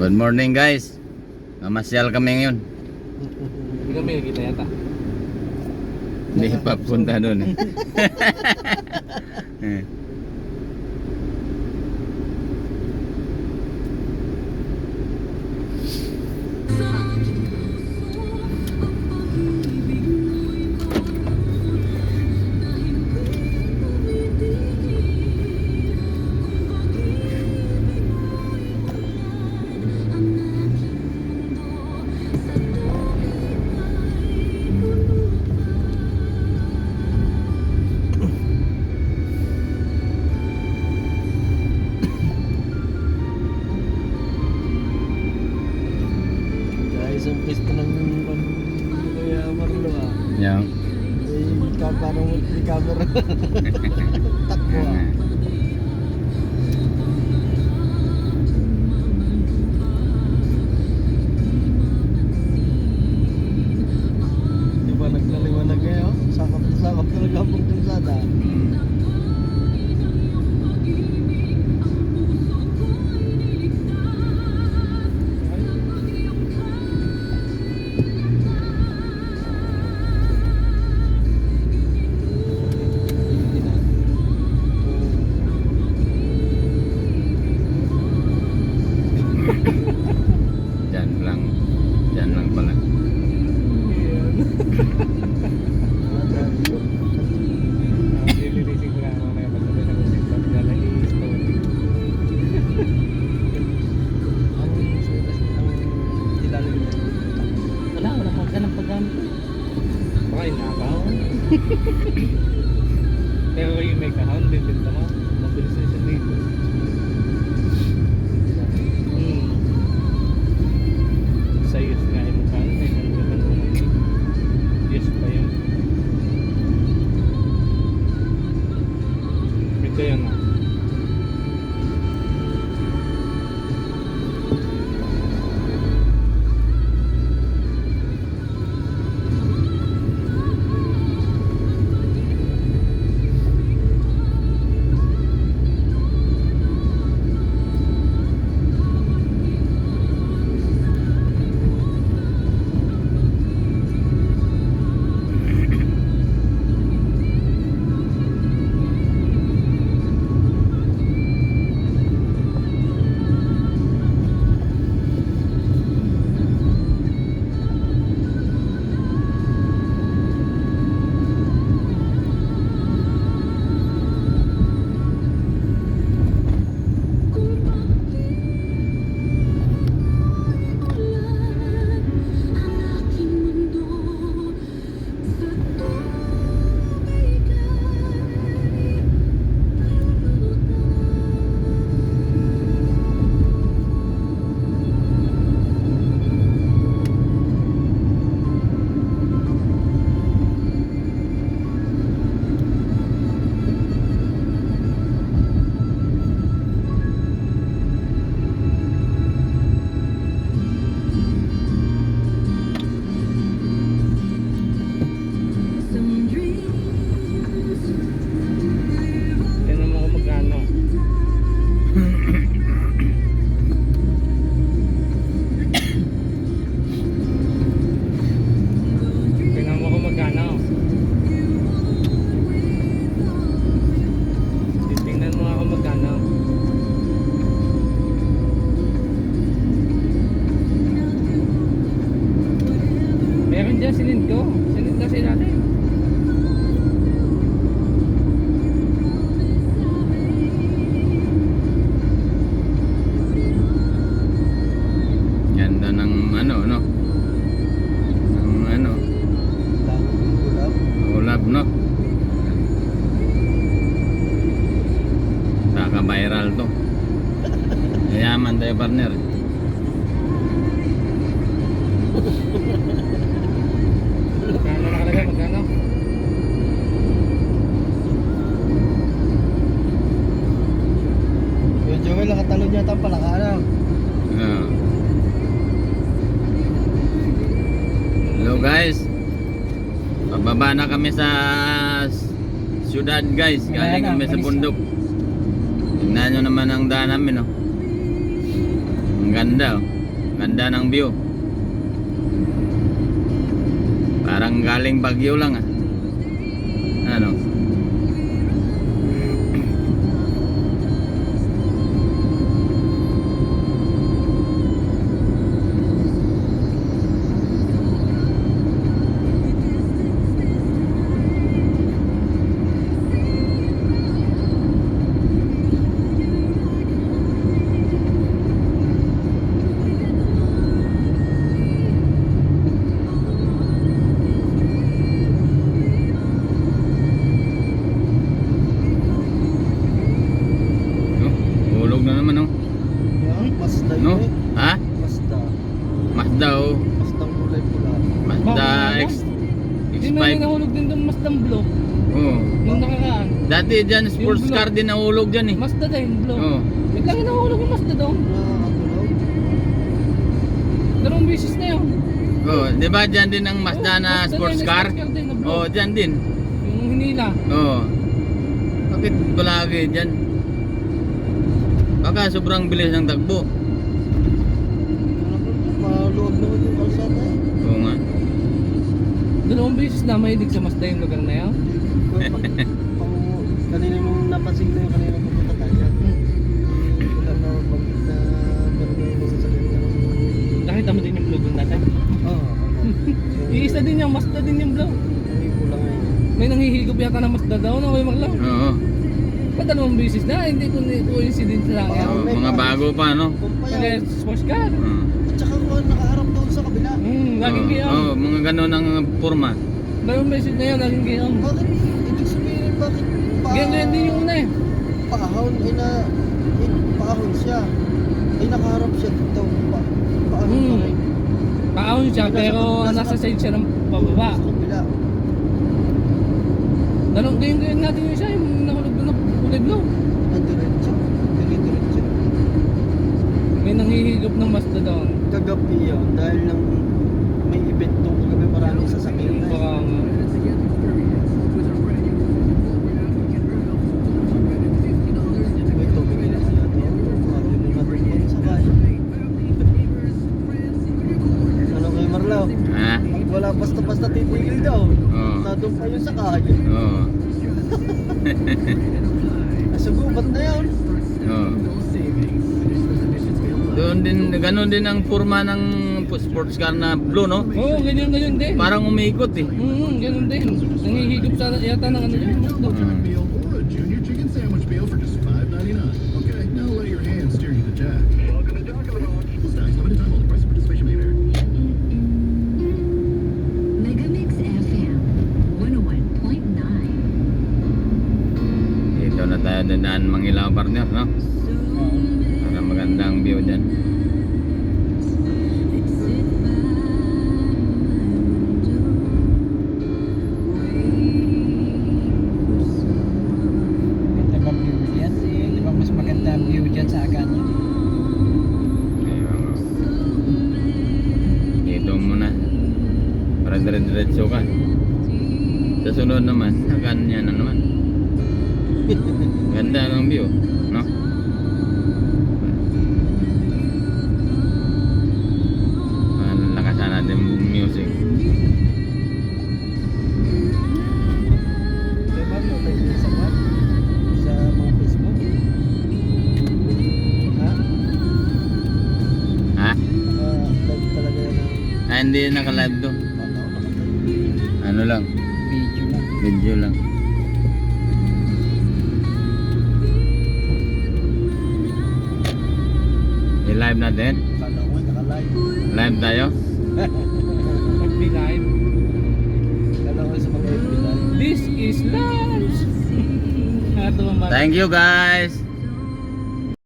Good morning guys. Mamasyal kami ngayon. Hindi kami nakita yata. Hindi pa punta doon eh. Guys, ang pista ng Kuya Marlo Yang. parang may camera. Takbo Di ba naglaliwanag kayo? Sakap talaga ang kalsada. Diyan lang pala. Nililising ko na ako na yung pagsabi na kusik. Sabi na lang i-stone. Ang ilalim niya. Wala ka ng paggamit. Baka inakaw. Pero yung may kahon, bibinta mo. Mabilis na isang dito. Sayos nga yung kahon. May nanggagan mo ng yes pa yun. Ito yun nga. Tingnan mo kung magkano. Tingnan mo kung magkano. Tingnan mo ako magkano. Meron dyan, sinend ko. Sinend kasi natin. Ganda ng ano, no? Ng ano, Dami ng gulab. ulap, no? Kaka-viral to. Yayaman tayo, partner. Magkano nakalagay? Magkano? Yung Joel, nakatalo niya ito pala ka na. Hello guys. Pababa na kami sa syudad guys. Galing kami sa bundok. Tingnan nyo naman ang daan namin, no? Ang Ang ganda oh. Ganda ng view. Parang galing Baguio lang ah. Ano? Hulog na naman oh. Yan, Mazda No? yun eh. Ha? Mazda. Mazda oh. Mazda kulay pula. Mazda Bakit? X Hindi na X5. nahulog din doon Mazda Blow. Oh. Nung nakaraan. Dati dyan sports Yung car din nahulog dyan eh. Mazda din, Blow. Oh. Wait lang, nahulog yung Mazda doon. Nakakatulog. Dalawang beses na yun. Oh, 'di ba dyan din ang Mazda na Mazda sports din, car? din, na Blow. Oh, dyan din. Yung hinila. Oh. Bakit palagi dyan? Baka sobrang bilis ng takbo. Maluwag naman yung kalsada eh. Oo nga. Dalawang beses na mahilig sa Mazda yung lugar na yun. Kanina nung napansin ko yung kanina pupunta tayo. Wala na bakit na meron na yung masasalitan. Nakita mo din yung Blow doon dati. Oo. Iisa din yung Mazda din yung Blow. Hindi ko lang ngayon. May nanghihigop yata na Mazda daw na may maglaw. Oo. Dalawang beses na, hindi ko coincidence lang yan. Oh, mga bago pa no. Kaya sports car. At saka kung nakaharap doon sa kabila. Laging kayo. Oh, mga gano'n ang forma. Dalawang beses na yun, laging kayo. Bakit? Ibig sabihin bakit Ganyan din yung una eh. paahon ay na paahon siya. Ay nakaharap siya dito. Paahon pa rin. Paahon siya pero nasa side siya ng pababa. Sa kabila. Dalawang ganyan natin yung siya, yung nahulog doon na kulay Blow. Ay diretso. Diretso. May nanghihigop ng Mazda doon. Kagabi yun dahil lang may event doon kagabi maraming sasakyan na. Baka nga. May tubig nila siya doon. Sabi mo nga doon sa bahay. Ano kay Marlaw? Ha? Pag wala basta-basta titigil daw. Oo. Nandun pa yung sakay. Oo. Nasugubat na yun. Oo. Doon din, gano'n din ang forma ng sports car na blue no? Oo, ganyan din. Parang umiikot eh. Ganun din. Nanghihigop sa yata ng ano yun. Mazda. meal or a junior chicken sandwich meal for just $5.99. Okay, now let your hands steer you to Jack. Welcome to This time's limited time only. Price and participation may vary. Megamix FM 101.9. Dito na tayo dadaan Mangilaw partner no? Para magandang view dyan. Ganda ba view yan? Di ba mas maganda ang view dyan sa Aganya? Ayun. Dito muna. Para dire-diretso ka. Sa sunod naman, ganyan na naman. Ganda ng view, no? Lakasan natin music. Di ba mo tayo sa web? Sa mga Facebook? Ha? Ha? Live talaga yan ang Hindi naka-live to. Ano lang, video lang. video lang. I-live natin. Kala ko naka-live. Live tayo. FB Live. Kala ko sa mga FB live. This is lunch. Thank Thank you guys.